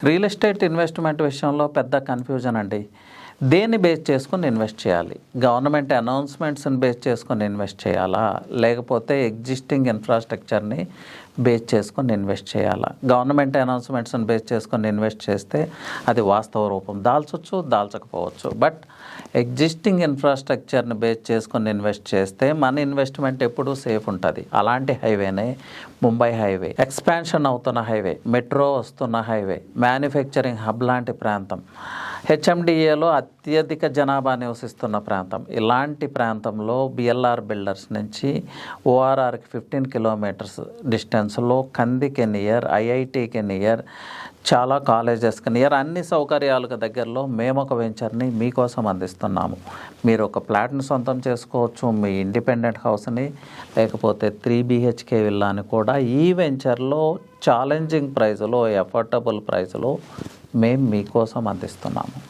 Real estate investment విషయంలో పెద్ద confusion అండి. దేన్ని బేస్ చేసుకొని ఇన్వెస్ట్ చేయాలి? గవర్నమెంట్ అనౌన్స్మెంట్స్ని బేస్ చేసుకొని ఇన్వెస్ట్ చేయాలా, లేకపోతే ఎగ్జిస్టింగ్ ఇన్ఫ్రాస్ట్రక్చర్ని బేస్ చేసుకొని ఇన్వెస్ట్ చేయాలా? గవర్నమెంట్ అనౌన్స్మెంట్స్ని బేస్ చేసుకొని ఇన్వెస్ట్ చేస్తే అది వాస్తవ రూపం దాల్చొచ్చు, దాల్చకపోవచ్చు. బట్ ఎగ్జిస్టింగ్ ఇన్ఫ్రాస్ట్రక్చర్ని బేస్ చేసుకొని ఇన్వెస్ట్ చేస్తే మన ఇన్వెస్ట్మెంట్ ఎప్పుడూ సేఫ్ ఉంటుంది. అలాంటి హైవేనే ముంబై హైవే, ఎక్స్పాన్షన్ అవుతున్న హైవే, మెట్రో వస్తున్న హైవే, మ్యానుఫ్యాక్చరింగ్ హబ్ లాంటి ప్రాంతం, హెచ్ఎండిఏలో అత్యధిక జనాభా నివసిస్తున్న ప్రాంతం. ఇలాంటి ప్రాంతంలో బిఎల్ఆర్ బిల్డర్స్ నుంచి ఓఆర్ఆర్కి 15 కిలోమీటర్స్ డిస్టెన్స్లో కందికి నియర్, ఐఐటికి నియర్, చాలా కాలేజెస్కి నియర్, అన్ని సౌకర్యాలకు దగ్గరలో మేము ఒక వెంచర్ని మీకోసం అందిస్తున్నాము. మీరు ఒక ప్లాట్ని సొంతం చేసుకోవచ్చు, మీ ఇండిపెండెంట్ హౌస్ని, లేకపోతే 3 BHK విల్లాని కూడా ఈ వెంచర్లో ఛాలెంజింగ్ ప్రైస్లో, ఎఫోర్డబుల్ ప్రైస్లో మేము మీకోసం అందిస్తున్నాము.